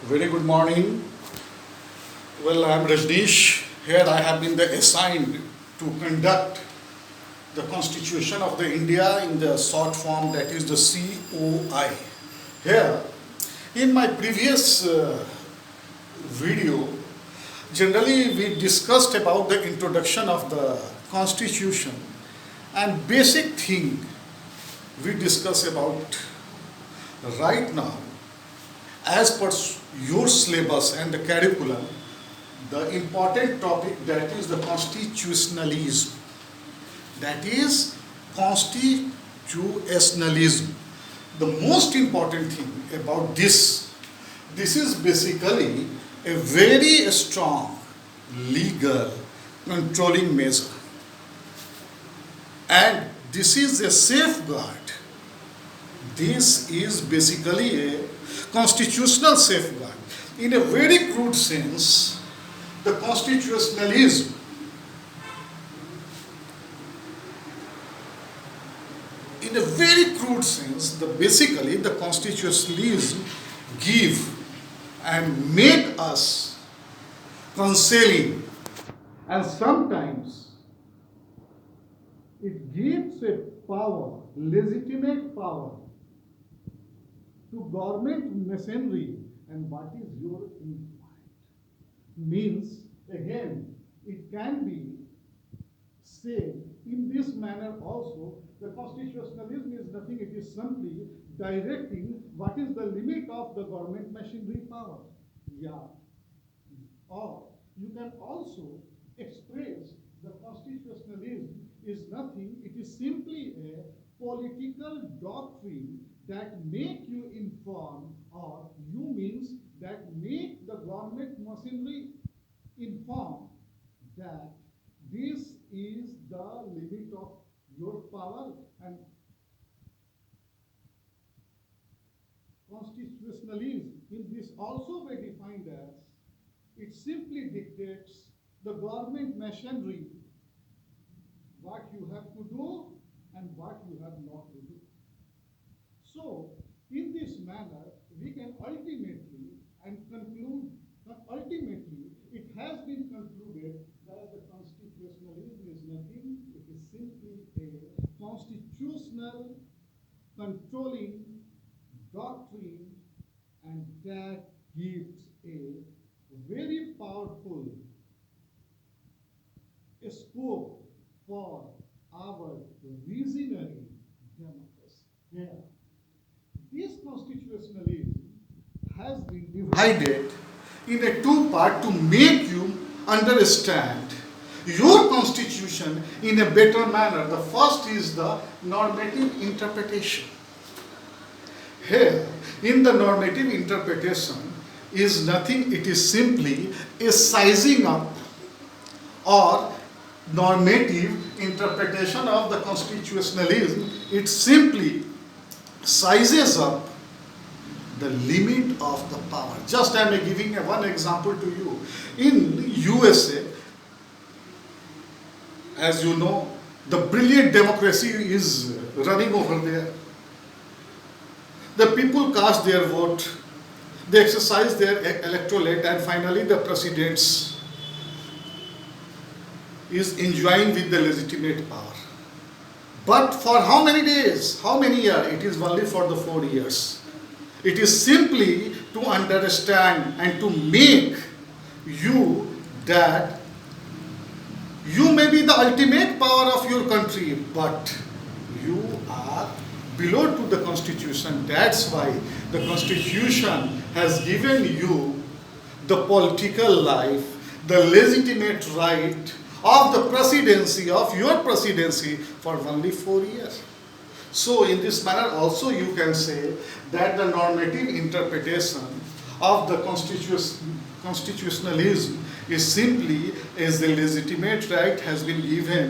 Very good morning. Well, I am Rajneesh. Here I have been assigned to conduct the Constitution of the India in the short form, that is the COI. Here, in my previous video, generally we discussed about the introduction of the Constitution, and basic thing we discuss about right now, as per your syllabus and the curriculum, the important topic, that is the constitutionalism. That is constitutionalism. The most important thing about this is basically a very strong legal controlling measure. And this is a safeguard. This is basically a constitutional safeguard. In a very crude sense, the constitutionalism in a very crude sense, basically the constitutionalism give and make us concealing, and sometimes it gives a power, legitimate power, to government machinery. And what is your input? Means, again, it can be said in this manner also, the constitutionalism is nothing, it is simply directing what is the limit of the government machinery power. Yeah. Or you can also express the constitutionalism is nothing, it is simply a political doctrine that make you inform, or you means that make the government machinery inform that this is the limit of your power. And constitutionalism in this also be defined as it simply dictates the government machinery what you have to do and what you have not to do. So, in this manner, we can ultimately it has been concluded that the constitutionalism is nothing, it is simply a constitutional controlling doctrine, and that gives a very powerful scope for our visionary democracy. Yeah. This constitutionalism has been divided in a two part to make you understand your constitution in a better manner. The first is the normative interpretation. Here, in the normative interpretation is nothing, it is simply a sizing up or normative interpretation of the constitutionalism. It simply sizes up the limit of the power. Just I am giving one example to you. In USA, as you know, the brilliant democracy is running over there. The people cast their vote, they exercise their electorate, and finally the president is enjoying with the legitimate power. But for how many days, how many years? It is only for the 4 years. It is simply to understand and to make you that you may be the ultimate power of your country, but you are below to the constitution. That's why the constitution has given you the political life, the legitimate right of the presidency, of your presidency, for only 4 years. So in this manner also you can say that the normative interpretation of the constitutionalism is simply as the legitimate right has been given